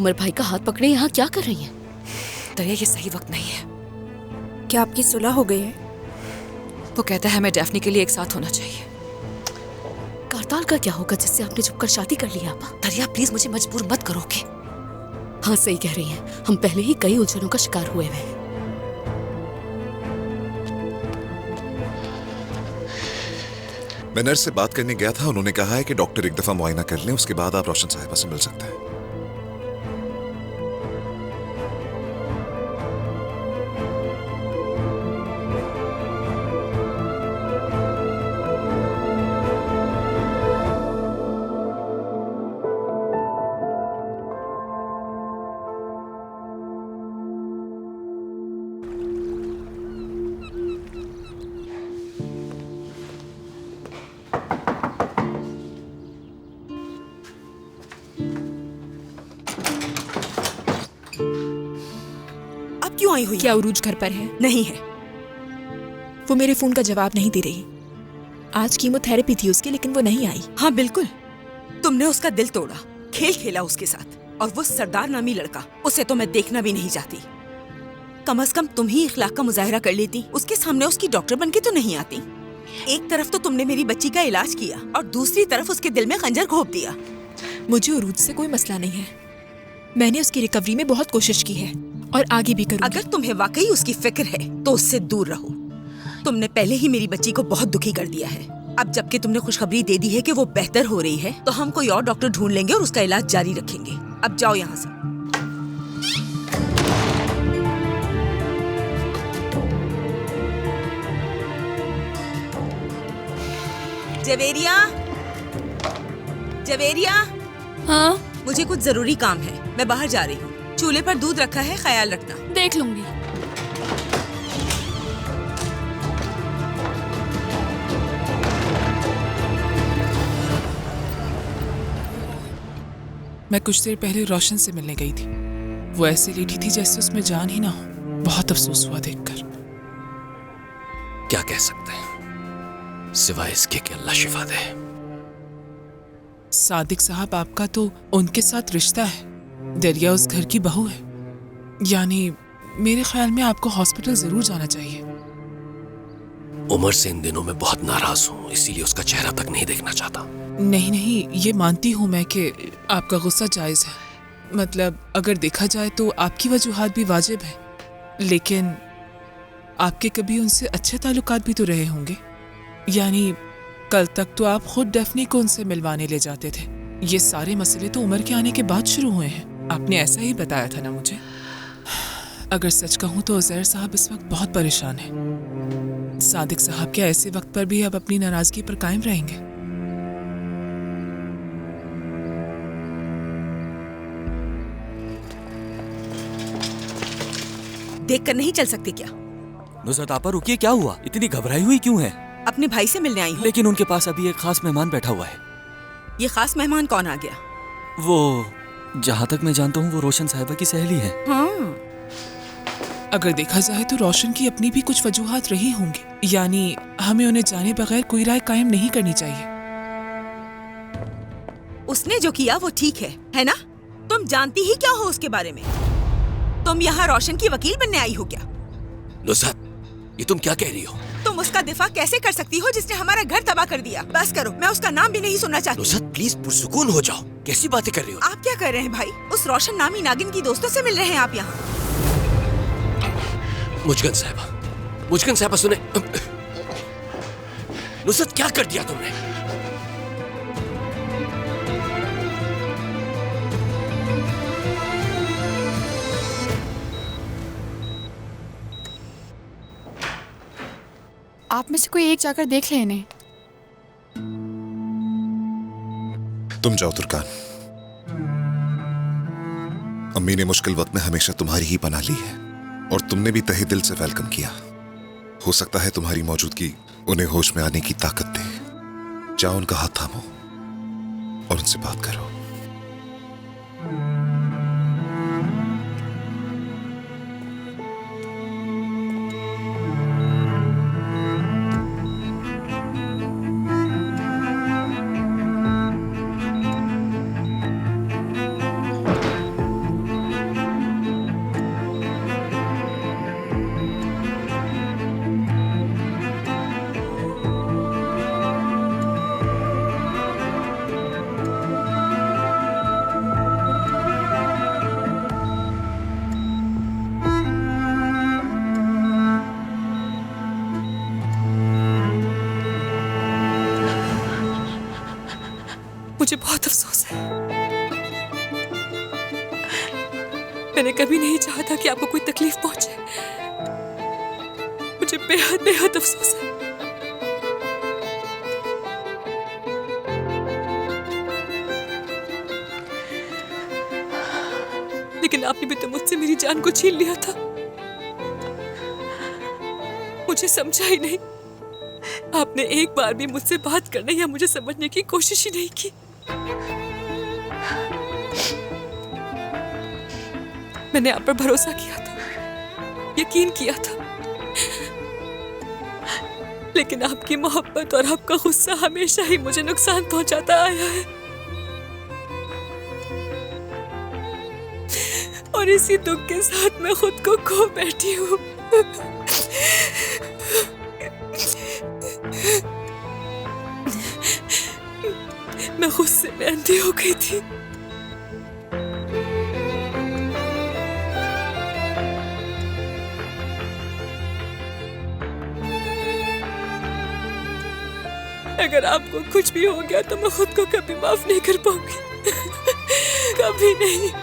उमर भाई का हाथ पकड़े यहाँ क्या कर रही हैं? दरिया, ये सही वक्त नहीं है। क्या आपकी सुलह हो गई है? वो कहता है हमें डैफ्नी के लिए एक साथ होना चाहिए। करताल का क्या होगा जिससे आपने छुपकर शादी कर ली? आपा दरिया प्लीज मुझे मजबूर मत करोगे। हाँ सही कह रही हैं, हम पहले ही कई उलझनों का शिकार हुए हैं। मैं नर्स से बात करने गया था, उन्होंने कहा है कि डॉक्टर एक दफा मुआयना कर लें, उसके बाद आप रोशन साहिबा से मिल सकते हैं। अब क्यों आई हुई? क्या उरूज घर पर है? नहीं है। वो मेरे फोन का जवाब नहीं दे रही। आज कीमोथेरेपी थी उसकी, लेकिन वो नहीं आई। हाँ बिल्कुल, तुमने उसका दिल तोड़ा, खेल खेला उसके साथ। और वो सरदार नामी लड़का, उसे तो मैं देखना भी नहीं चाहती। कम से कम तुम ही इखलाक का मुजाहरा कर लेती, उसके सामने उसकी डॉक्टर बनके तो नहीं आती। एक तरफ तो तुमने मेरी बच्ची का इलाज किया और दूसरी तरफ उसके दिल में खंजर घोंप दिया। मुझे उरूज से कोई मसला नहीं है। मैंने उसकी रिकवरी में बहुत कोशिश की है और आगे भी करूंगी। अगर तुम्हें वाकई उसकी फिक्र है तो उससे दूर रहो। तुमने पहले ही मेरी बच्ची को बहुत दुखी कर दिया है। अब जबकि तुमने खुशखबरी दे दी है कि वो बेहतर हो रही है, तो हम कोई और डॉक्टर ढूंढ लेंगे और उसका इलाज जारी रखेंगे। अब जाओ यहाँ से। जवेरिया, जवेरिया। हाँ मुझे कुछ जरूरी काम है, मैं बाहर जा रही हूँ। चूल्हे पर दूध रखा है, ख्याल रखना। देख लूंगी। मैं कुछ देर पहले रोशन से मिलने गई थी। वो ऐसे लेटी थी जैसे उसमें जान ही ना हो। बहुत अफसोस हुआ देखकर। क्या कह सकते हैं सिवाय इसके कि अल्लाह शिफा दे। सादिक साहब, आपका तो उनके साथ रिश्ता है। दरिया उस घर की बहू है। यानी मेरे ख्याल में आपको हॉस्पिटल जरूर जाना चाहिए। उमर से इन दिनों में बहुत नाराज हूँ, इसीलिए उसका चेहरा तक नहीं देखना चाहता। नहीं नहीं, ये मानती हूँ मैं कि आपका गुस्सा जायज है। मतलब अगर देखा जाए तो आपकी वजूहात भी वाजिब है, लेकिन आपके कभी उनसे अच्छे ताल्लुकात भी तो रहे होंगे। यानी कल तक तो आप खुद डैफ्नी को उनसे मिलवाने ले जाते थे। ये सारे मसले तो उमर के आने के बाद शुरू हुए हैं। आपने ऐसा ही बताया था ना मुझे। अगर सच कहूँ तो उज़ैर साहब इस वक्त बहुत परेशान हैं। सादिक साहब क्या ऐसे वक्त पर भी अब अपनी नाराजगी पर कायम रहेंगे? देखकर नहीं चल सकते क्या? नुसरत आपा, रुकिए, क्या हुआ? इतनी घबराई हुई क्यों है? अपने भाई से मिलने आई हूँ। लेकिन उनके पास अभी एक खास मेहमान बैठा हुआ है। ये खास मेहमान कौन आ गया? वो, जहाँ तक मैं जानता हूँ, वो रोशन साहिबा की सहेली है। हाँ। अगर देखा जाए तो रोशन की अपनी भी कुछ वजूहात रही होंगी। यानी हमें उन्हें जाने बगैर कोई राय कायम नहीं करनी चाहिए। उसने जो किया वो ठीक है ना? तुम जानती ही क्या हो उसके बारे में? तुम यहाँ रोशन की वकील बनने आई हो क्या? नुसरत, ये तुम क्या कह रही हो? तुम उसका दिफा कैसे कर सकती हो जिसने हमारा घर तबाह कर दिया? बस करो, मैं उसका नाम भी नहीं सुनना चाहती। नुसरत प्लीज पुरसुकून हो जाओ। कैसी बातें कर रही हो? आप क्या कर रहे हैं भाई? उस रोशन नामी नागिन की दोस्तों से मिल रहे हैं आप यहाँ? मुजगन साहबा सुने। नुसरत क्या कर दिया तुमने? आप में से कोई एक जाकर देख ले इन्हें। तुम जाओ तुर्कान। अम्मी ने मुश्किल वक्त में हमेशा तुम्हारी ही पनाह ली है और तुमने भी तहे दिल से वेलकम किया। हो सकता है तुम्हारी मौजूदगी उन्हें होश में आने की ताकत दे। जाओ, उनका हाथ थामो और उनसे बात करो। मुझे बहुत अफसोस है। मैंने कभी नहीं चाहा था कि आपको कोई तकलीफ पहुंचे। मुझे बेहद बेहद अफसोस है। लेकिन आपने भी तो मुझसे मेरी जान को छीन लिया था। मुझे समझा ही नहीं। आपने एक बार भी मुझसे बात करने या मुझे समझने की कोशिश ही नहीं की। मैंने आप पर भरोसा किया था, यकीन किया था, लेकिन आपकी मोहब्बत और आपका गुस्सा हमेशा ही मुझे नुकसान पहुंचाता आया है। और इसी दुख के साथ मैं खुद को खो बैठी हूँ। मैं गुस्से में अंधी हो गई थी। अगर आपको कुछ भी हो गया तो मैं खुद को कभी माफ नहीं कर पाऊंगी। कभी नहीं।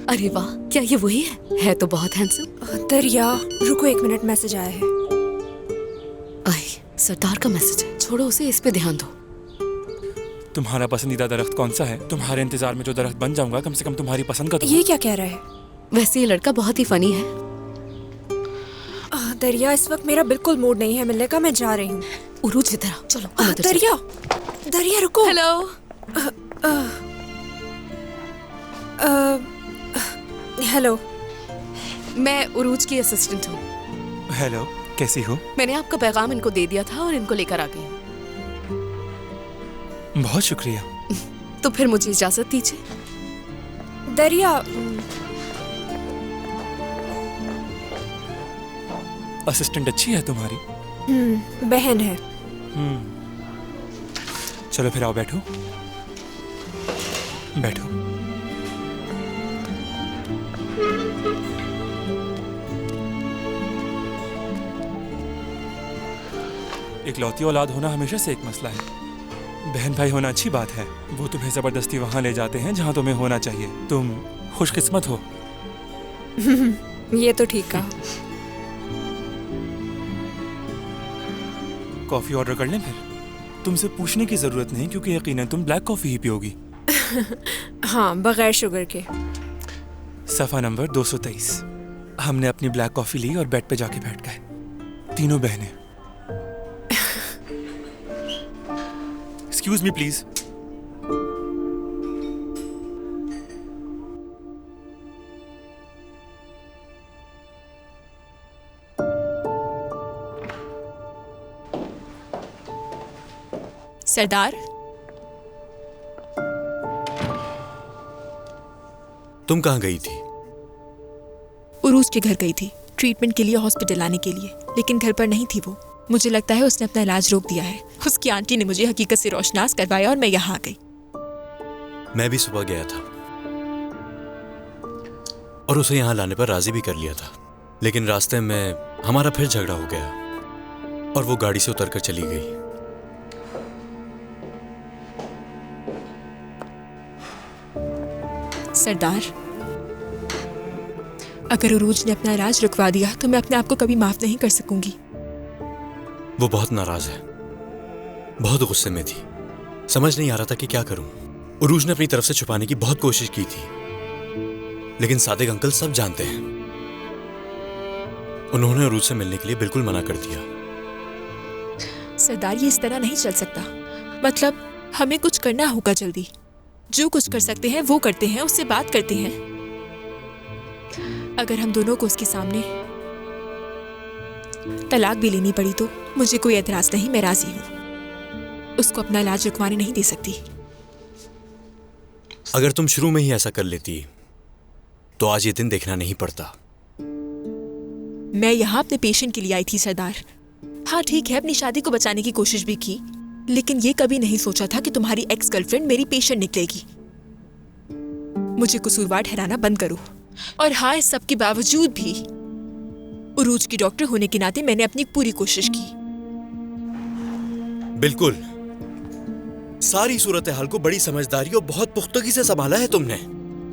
अरे वाह, क्या ये वही है तो बहुत हैंडसम। दरिया, रुको 1 मिनट, मैसेज आया है। आई, सरदार का मैसेज है। छोड़ो उसे, इस पे ध्यान दो। तुम्हारा पसंदीदा दरख्त कौन सा है? तुम्हारे इंतजार में जो दरख्त बन जाऊंगा, कम से कम तुम्हारी पसंद का तो। ये क्या कह रहा है? वैसे ये लड़का बहुत ही फनी है। दरिया, इस वक्त मेरा बिल्कुल मूड नहीं है मिलने का, मैं जा रही हूँ। उरूज इधर आओ, चलो। हम उधर दरिया, दरिया रुको। हेलो। हेलो, मैं उरूज की असिस्टेंट हूँ। हेलो, कैसी हो? मैंने आपका पैगाम इनको दे दिया था और इनको लेकर आ गई। बहुत शुक्रिया। तो फिर मुझे इजाजत दीजिए। दरिया, असिस्टेंट अच्छी है तुम्हारी? बहन है। चलो फिर आओ, बैठो बैठो। इकलौती औलाद होना हमेशा से एक मसला है। बहन भाई होना अच्छी बात है। वो तुम्हें जबरदस्ती वहां ले जाते हैं जहां तुम्हें होना चाहिए। तुम खुशकिस्मत हो। ये तो ठीक कहा। कॉफी ऑर्डर कर लें फिर? तुमसे पूछने की जरूरत नहीं, क्योंकि यकीनन तुम ब्लैक कॉफी ही पियोगी। हाँ, बगैर शुगर के। सफा नंबर 223। हमने अपनी ब्लैक कॉफी ली और बेड पे जाके बैठ गए, तीनों बहनें। Excuse me please. सरदार, तुम कहाँ गई थी? उरूज के घर गई थी, ट्रीटमेंट के लिए हॉस्पिटल आने के लिए, लेकिन घर पर नहीं थी वो। मुझे लगता है उसने अपना इलाज रोक दिया है। उसकी आंटी ने मुझे हकीकत से रोशनास करवाया और मैं यहाँ आ गई। मैं भी सुबह गया था और उसे यहाँ लाने पर राजी भी कर लिया था, लेकिन रास्ते में हमारा फिर झगड़ा हो गया और वो गाड़ी से उतरकर चली गई। सरदार, अगर उरूज ने अपना इलाज रुकवा दिया तो मैं अपने आप को कभी माफ नहीं कर सकूंगी। वो बहुत नाराज है, बहुत गुस्से में थी, समझ नहीं आ रहा था कि क्या करूं। उरूज ने अपनी तरफ से छुपाने की बहुत कोशिश की थी, लेकिन सादिक अंकल सब जानते हैं। उन्होंने उरूज से मिलने के लिए बिल्कुल मना कर दिया। सरदार, ये इस तरह नहीं चल सकता। मतलब हमें कुछ करना होगा जल्दी। जो कुछ कर सकते हैं वो करते हैं, उससे बात करते हैं। अगर हम दोनों को उसके सामने तलाक भी लेनी पड़ी तो मुझे कोई एतराज नहीं, मैं राजी हूँ। उसको अपना इलाज रुकवाने नहीं दे सकती। अगर तुम शुरू में ही ऐसा कर लेती तो आज ये दिन देखना नहीं पड़ता। मैं यहाँ अपने पेशेंट के लिए आई थी सरदार। हाँ ठीक है, अपनी शादी को बचाने की कोशिश भी की, लेकिन ये कभी नहीं सोचा था कि तुम्हारी एक्स गर्लफ्रेंड मेरी पेशेंट निकलेगी। मुझे कसूरवार ठहराना बंद करो। और हाँ, इस सब के बावजूद भी उरूज की डॉक्टर होने के नाते मैंने अपनी पूरी कोशिश की। बिल्कुल, सारी सूरत हाल को बड़ी समझदारी और बहुत पुख्तगी से संभाला है तुमने।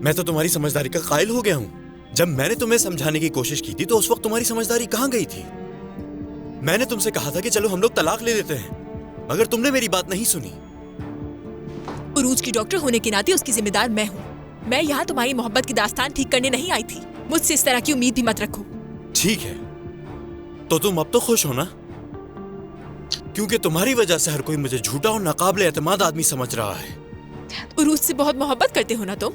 मैं तो तुम्हारी समझदारी का कायल हो गया हूँ। जब मैंने तुम्हें समझाने की कोशिश की थी तो उस वक्त तुम्हारी समझदारी कहाँ गई थी? मैंने तुमसे कहा था कि चलो हम लोग तलाक ले लेते हैं, मगर तुमने मेरी बात नहीं सुनी। उरूज की डॉक्टर होने के नाते उसकी जिम्मेदार मैं हूँ। मैं यहाँ तुम्हारी मोहब्बत की दास्तान ठीक करने नहीं आई थी। मुझसे इस तरह की उम्मीद भी मत रखो। ठीक है, तो तुम अब तो खुश हो ना? क्योंकि तुम्हारी वजह से हर कोई मुझे झूठा और नाकाबिले एतमाद आदमी समझ रहा है। उरूज से बहुत मोहब्बत करते हो ना तुम?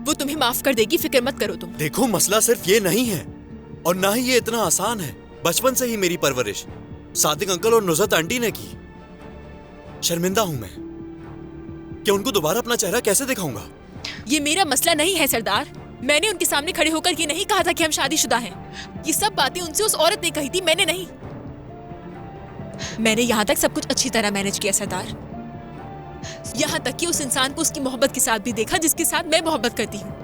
वो तुम्हें माफ कर देगी, फिक्र मत करो तुम। देखो, मसला सिर्फ ये नहीं है, और ना ही ये इतना आसान है। बचपन से ही मेरी परवरिश सादिक अंकल और नुज़रत आंटी ने की। शर्मिंदा हूं मैं कि उनको दोबारा अपना चेहरा कैसे दिखाऊंगा। ये मेरा मसला नहीं है सरदार। मैंने उनके सामने खड़े होकर ये नहीं कहा था कि हम शादीशुदा हैं। ये सब बातें उनसे उस औरत ने कही थी, मैंने नहीं। मैंने यहाँ तक सब कुछ अच्छी तरह मैनेज किया सरदार। यहाँ तक कि उस इंसान को उसकी मोहब्बत के साथ भी देखा जिसके साथ मैं मोहब्बत करती हूँ।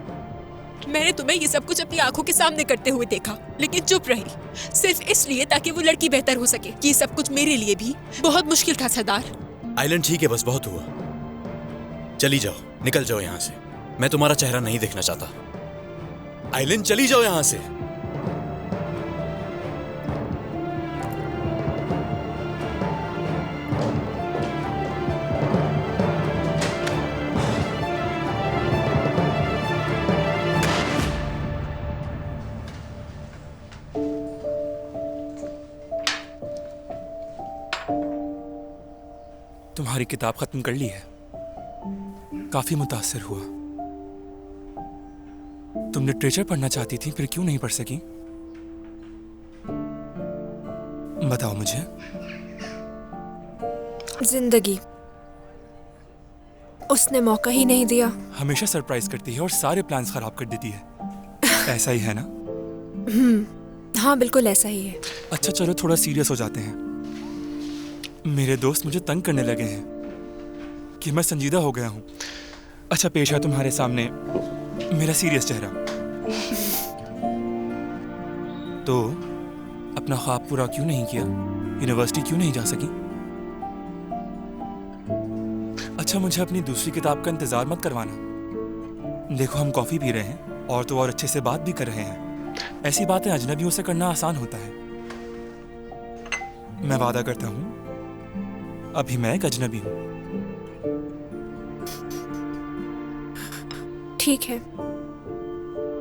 मैंने तुम्हें ये सब कुछ अपनी आंखों के सामने करते हुए देखा, लेकिन चुप रही, सिर्फ इसलिए ताकि वो लड़की बेहतर हो सके। ये सब कुछ मेरे लिए भी बहुत मुश्किल था सरदार। आइलैंड ठीक है, बस बहुत हुआ। चली जाओ, निकल जाओ यहाँ से। मैं तुम्हारा चेहरा नहीं देखना चाहता। आइलैंड, चली जाओ यहाँ से। तुम्हारी किताब खत्म कर ली है। काफी मुतासिर हुआ। तुम लिटरेचर पढ़ना चाहती थी, फिर क्यों नहीं पढ़ सकी? बताओ मुझे। जिंदगी, उसने मौका ही नहीं दिया। हमेशा सरप्राइज करती है और सारे प्लान्स खराब कर देती है। ऐसा ही है ना? हाँ बिल्कुल ऐसा ही है। अच्छा चलो, थोड़ा सीरियस हो जाते हैं। मेरे दोस्त मुझे तंग करने लगे हैं कि मैं संजीदा हो गया हूं। अच्छा, पेश है तुम्हारे सामने मेरा सीरियस चेहरा। तो अपना ख्वाब पूरा क्यों नहीं किया? यूनिवर्सिटी क्यों नहीं जा सकी? अच्छा, मुझे अपनी दूसरी किताब का इंतजार मत करवाना। देखो, हम कॉफी पी रहे हैं और तो और अच्छे से बात भी कर रहे हैं। ऐसी बातें अजनबियों से करना आसान होता है। मैं वादा करता हूं, अभी मैं एक अजनबी हूं। ठीक है,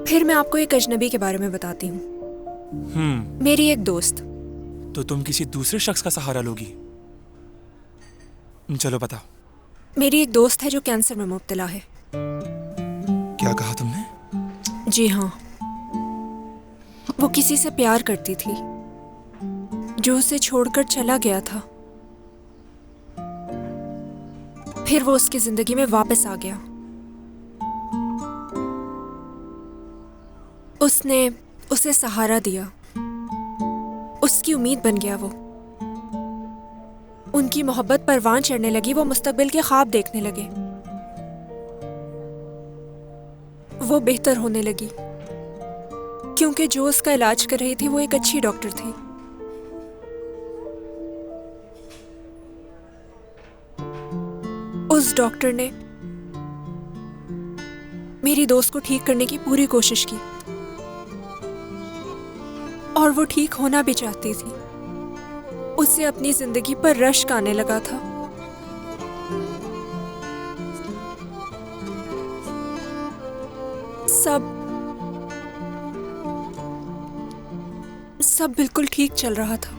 फिर मैं आपको एक अजनबी के बारे में बताती हूँ। मेरी एक दोस्त। तो तुम किसी दूसरे शख्स का सहारा लोगी? चलो बताओ। मेरी एक दोस्त है जो कैंसर में मुब्तला है। क्या कहा तुमने? जी हाँ, वो किसी से प्यार करती थी जो उसे छोड़कर चला गया था। फिर वो उसकी जिंदगी में वापस आ गया। उसने उसे सहारा दिया, उसकी उम्मीद बन गया वो। उनकी मोहब्बत परवान चढ़ने लगी, वो मुस्तकबिल के ख्वाब देखने लगे। वो बेहतर होने लगी क्योंकि जो उसका इलाज कर रही थी वो एक अच्छी डॉक्टर थी। उस डॉक्टर ने मेरी दोस्त को ठीक करने की पूरी कोशिश की, और वो ठीक होना भी चाहती थी। उसे अपनी जिंदगी पर रश्क आने लगा था। सब बिल्कुल ठीक चल रहा था,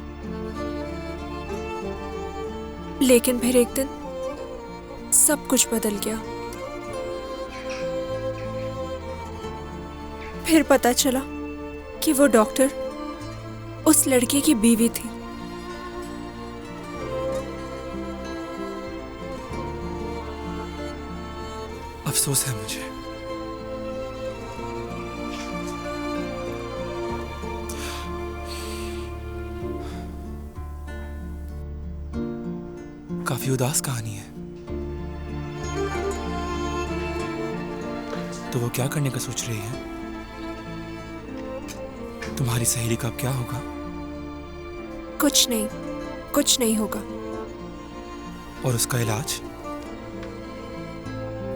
लेकिन फिर एक दिन सब कुछ बदल गया। फिर पता चला कि वो डॉक्टर उस लड़के की बीवी थी। अफसोस है मुझे। काफी उदास कहानी है। तो वो क्या करने का सोच रही है? तुम्हारी सहेली का अब क्या होगा? कुछ नहीं होगा। और उसका इलाज?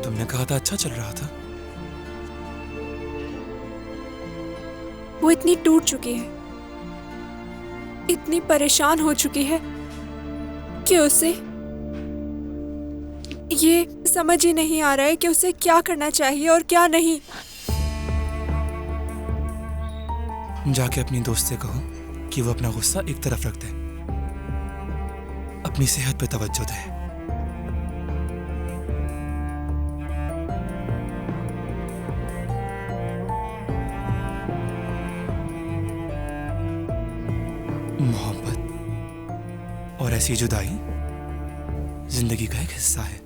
तुमने कहा था अच्छा चल रहा था। वो इतनी टूट चुकी है, इतनी परेशान हो चुकी है कि उसे ये समझ ही नहीं आ रहा है कि उसे क्या करना चाहिए और क्या नहीं। जाके अपनी दोस्त से कहो कि वो अपना गुस्सा एक तरफ रख दे, अपनी सेहत पे तवज्जो दे। मोहब्बत और ऐसी जुदाई जिंदगी का एक हिस्सा है।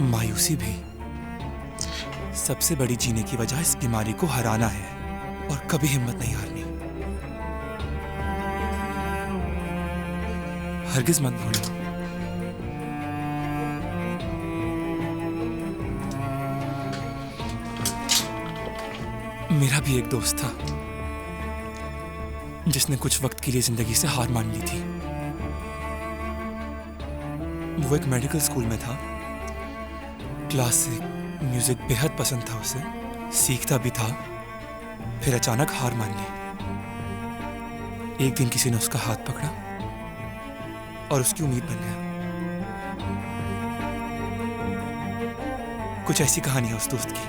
मायूसी भी सबसे बड़ी जीने की वजह इस बीमारी को हराना है और कभी हिम्मत नहीं हारनी। हरगिज मत भूलना। मेरा भी एक दोस्त था जिसने कुछ वक्त के लिए जिंदगी से हार मान ली थी। वो एक मेडिकल स्कूल में था। क्लासिक म्यूजिक बेहद पसंद था उसे, सीखता भी था। फिर अचानक हार मान ली। एक दिन किसी ने उसका हाथ पकड़ा और उसकी उम्मीद बन गया। कुछ ऐसी कहानी है उस दोस्त की।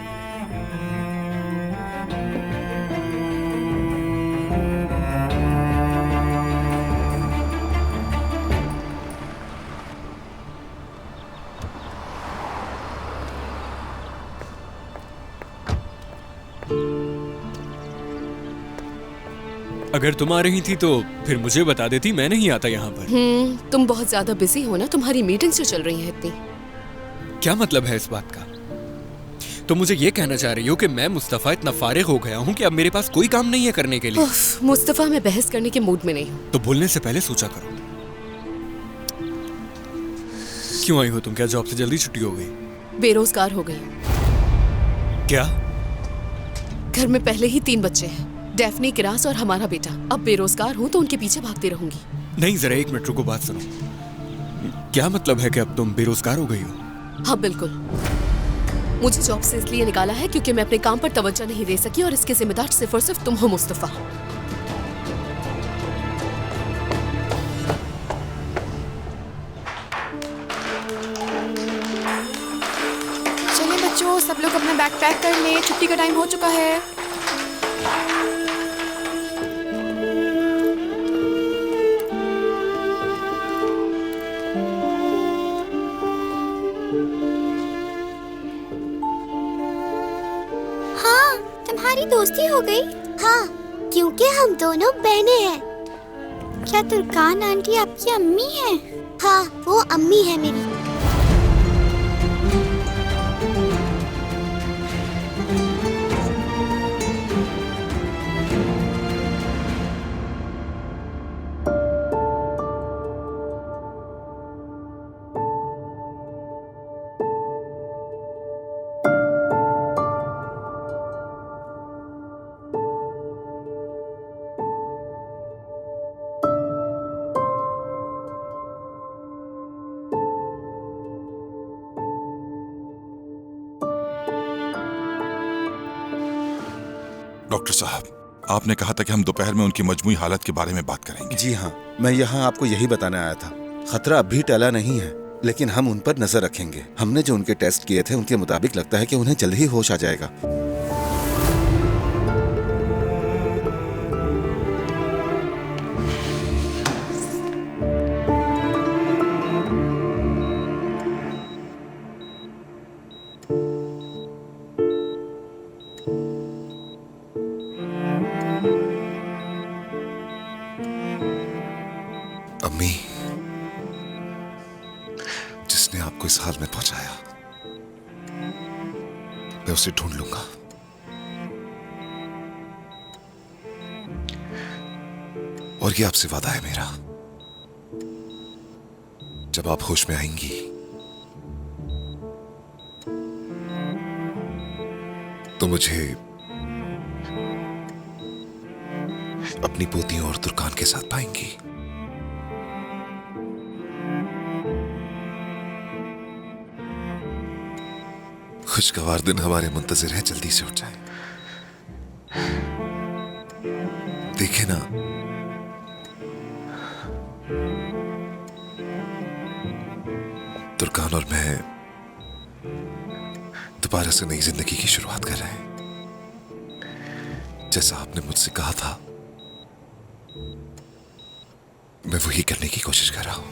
अगर तुम आ रही थी तो फिर मुझे बता देती, मैं नहीं आता यहाँ पर। तुम बहुत ज्यादा बिजी हो ना, तुम्हारी मीटिंग्स जो चल रही हैं इतनी। क्या मतलब है इस बात का? तो मुझे ये कहना चाह रही हो कि मैं मुस्तफा इतना फारिग हो गया हूँ कि अब मेरे पास कोई काम नहीं है करने के लिए? मुस्तफा, मैं बहस करने के मूड में नहीं हूँ। तो बोलने से पहले सोचा करो। क्यों आई हो तुम? क्या जॉब से जल्दी छुट्टी हो गई? बेरोजगार हो गई। क्या? घर में पहले ही 3 बच्चे हैं, डेफनी, किरास और हमारा बेटा। अब बेरोजगार हूँ तो उनके पीछे भागती रहूंगी। नहीं, जरा 1 मिनट रुको, बात सुनो। क्या मतलब है कि अब तुम बेरोजगार हो गई हो? हाँ बिल्कुल। मुझे जॉब से इसलिए निकाला है क्योंकि मैं अपने काम पर तवज्जो नहीं दे सकी और इसके जिम्मेदार सिर्फ और सिर्फ तुम हो मुस्तफा। चलिए बच्चों, सब लोग अपना बैग पैक कर लें, छुट्टी का टाइम हो चुका है। तुम्हारी दोस्ती हो गई? हाँ, क्योंकि हम दोनों बहनें हैं। क्या तुर्कान आंटी आपकी अम्मी है? हाँ, वो अम्मी है मेरी। डॉक्टर साहब, आपने कहा था कि हम दोपहर में उनकी मजमूई हालत के बारे में बात करेंगे। जी हाँ, मैं यहाँ आपको यही बताने आया था। खतरा अब भी टला नहीं है, लेकिन हम उन पर नजर रखेंगे। हमने जो उनके टेस्ट किए थे उनके मुताबिक लगता है कि उन्हें जल्द ही होश आ जाएगा। अम्मी, जिसने आपको इस हाल में पहुंचाया, मैं उसे ढूंढ लूंगा। और ये आपसे वादा है मेरा, जब आप होश में आएंगी तो मुझे अपनी पोतियों और तुर्कान के साथ पाएंगी। खुशगवार दिन हमारे मुंतजिर हैं, जल्दी से उठ जाए। देखे ना, तुर्कान और मैं दोबारा से नई जिंदगी की शुरुआत कर रहे हैं। जैसा आपने मुझसे कहा था, मैं वही करने की कोशिश कर रहा हूं।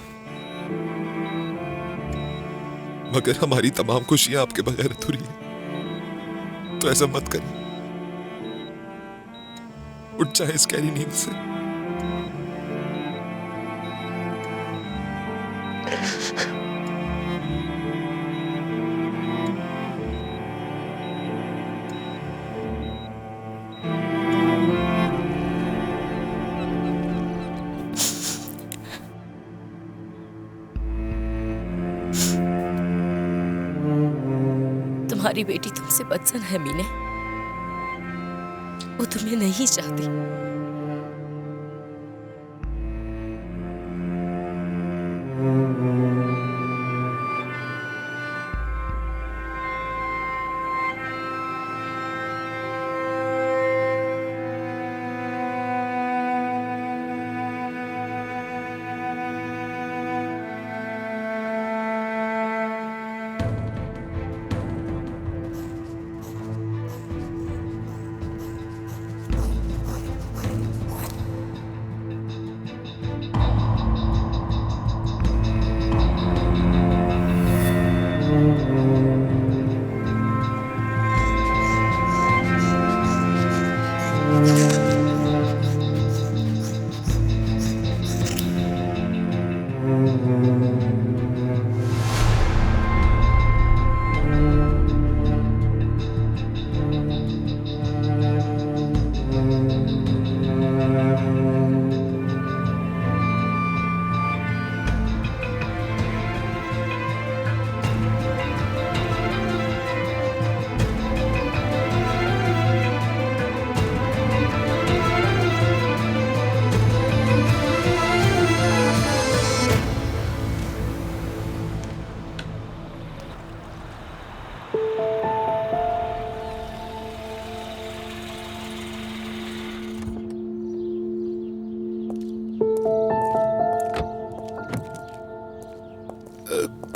मगर हमारी तमाम खुशियां आपके बगैर अधूरी हैं, तो ऐसा मत करिए। उठ जाए इस गहरी नींद से। तुम्हारी बेटी तुमसे बदसन है मीने, वो तुम्हें नहीं चाहती।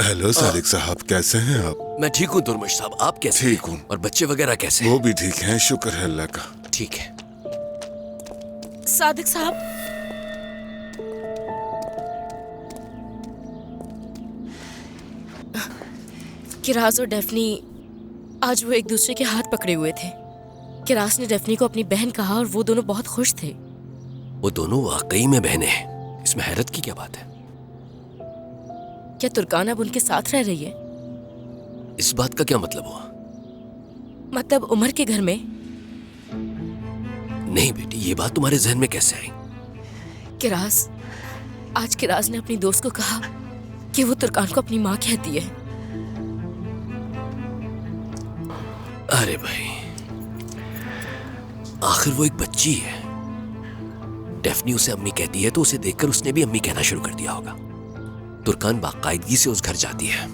हेलो सादिक साहब, कैसे हैं आप? मैं ठीक हूँ दुर्मश साहब, आप कैसे? ठीक हूँ। और बच्चे वगैरह कैसे हैं? वो भी ठीक हैं, शुक्र है अल्लाह का। ठीक है। सादिक साहब, किरास और डेफनी आज वो एक दूसरे के हाथ पकड़े हुए थे। किरास ने डेफनी को अपनी बहन कहा और वो दोनों बहुत खुश थे। वो दोनों वाकई में बहनें हैं, इसमें हैरत की क्या बात है? क्या तुर्कान अब उनके साथ रह रही है? इस बात का क्या मतलब हुआ? मतलब उमर के घर में? नहीं बेटी, ये बात तुम्हारे जहन में कैसे आई? किरास, आज किरास ने अपनी दोस्त को कहा कि वो तुर्कान को अपनी माँ कहती है। अरे भाई, आखिर वो एक बच्ची है। डेफनी उसे अम्मी कहती है तो उसे देखकर उसने भी अम्मी कहना शुरू कर दिया होगा। तुर्कान बाकायदगी से उस घर जाती है।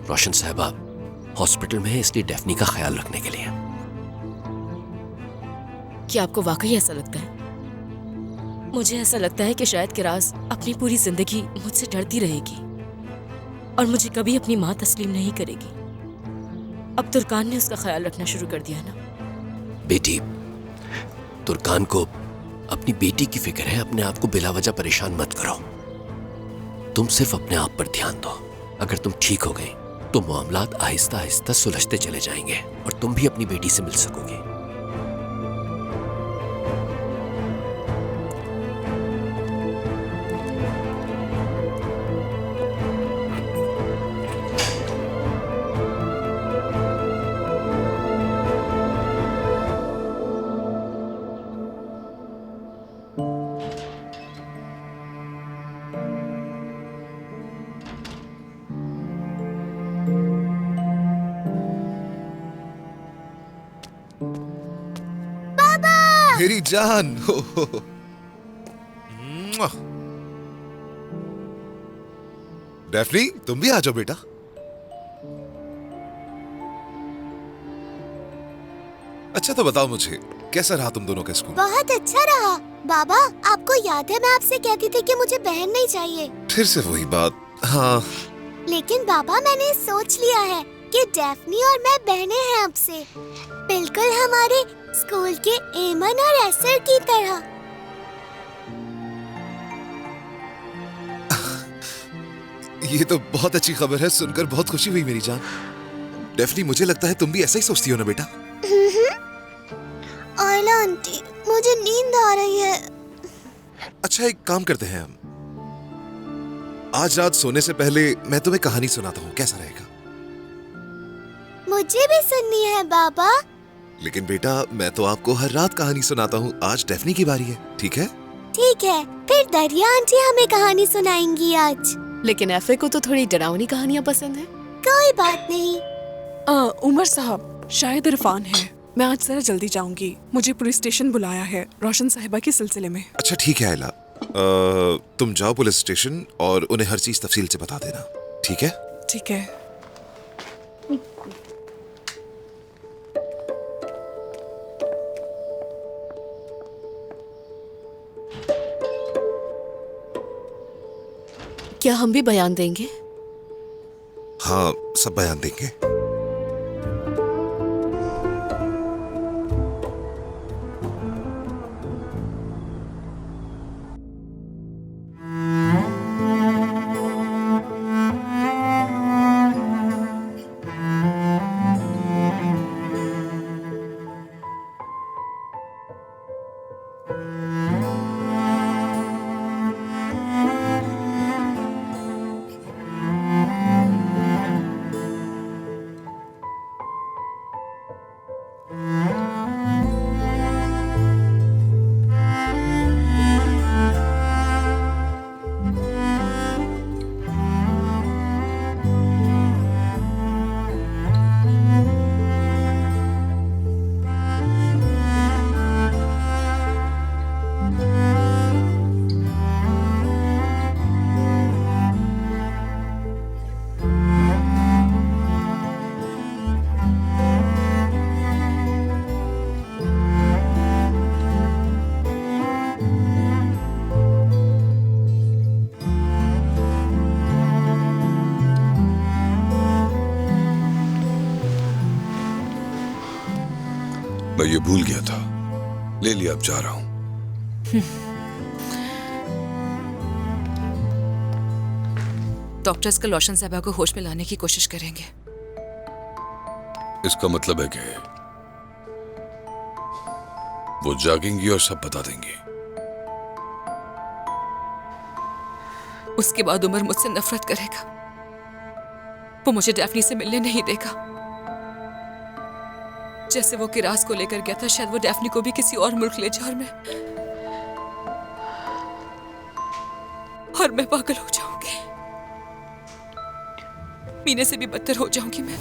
रोशन साहबा हॉस्पिटल में है, इसलिए डेफनी का ख्याल रखने के लिए। कि आपको वाकई ऐसा लगता है? मुझे ऐसा लगता है कि शायद किरास अपनी पूरी जिंदगी मुझसे डरती रहेगी और मुझे कभी अपनी माँ तस्लीम नहीं करेगी। अब तुर्कान ने उसका ख्याल रखना शुरू कर दिया ना। बेटी, तुर्कान को अपनी बेटी की फिक्र है, अपने आप को बिला वजह परेशान मत करो। तुम सिर्फ अपने आप पर ध्यान दो। अगर तुम ठीक हो गए तो मामलात आहिस्ता आहिस्ता सुलझते चले जाएंगे और तुम भी अपनी बेटी से मिल सकोगे। मेरी जान। डेफनी, तुम भी आ जाओ बेटा। अच्छा तो बताओ मुझे, कैसा रहा तुम दोनों का स्कूल? बहुत अच्छा रहा। बाबा, आपको याद है मैं आपसे कहती थी कि मुझे बहन नहीं चाहिए? फिर से वही बात। हाँ, लेकिन बाबा मैंने सोच लिया है कि डेफनी और मैं बहनें हैं अब से, बिल्कुल हमारे स्कूल के एमन और एसर की तरह। ये तो बहुत अच्छी खबर है, सुनकर बहुत खुशी हुई मेरी जान। डेफनी, मुझे लगता है तुम भी ऐसा ही सोचती हो ना बेटा? आयला आंटी, मुझे नींद आ रही है। अच्छा, एक काम करते हैं हम, आज रात सोने से पहले मैं तुम्हें कहानी सुनाता हूँ, कैसा रहेगा? मुझे भी सुननी है बाबा। लेकिन बेटा, मैं तो आपको हर रात कहानी सुनाता हूँ, आज डेफनी की बारी है, ठीक है? ठीक है, फिर दरिया आंटी हमें कहानी सुनाएंगी आज। लेकिन एफे को तो थोड़ी डरावनी कहानियाँ पसंद है। कोई बात नहीं। उमर साहब, शायद इरफान है। मैं आज जरा जल्दी जाऊंगी, मुझे पुलिस स्टेशन बुलाया है रोशन साहिबा के सिलसिले में। अच्छा ठीक है आयला, तुम जाओ पुलिस स्टेशन और उन्हें हर चीज तफसील से बता देना, ठीक है? ठीक है। क्या हम भी बयान देंगे? हाँ, सब बयान देंगे। मैं ये भूल गया था, ले लिया, अब जा रहा हूं। डॉक्टर्स कल रोशन साहबा को होश में लाने की कोशिश करेंगे। इसका मतलब है कि वो जागेंगी और सब बता देंगी। उसके बाद उमर मुझसे नफरत करेगा, वो मुझे डेफनी से मिलने नहीं देगा। जैसे वो किरास को लेकर गया था, शायद वो डेफनी को भी किसी और मुल्क ले जाए और मैं पागल हो जाऊंगी। मीने से भी बदतर हो जाऊंगी मैं।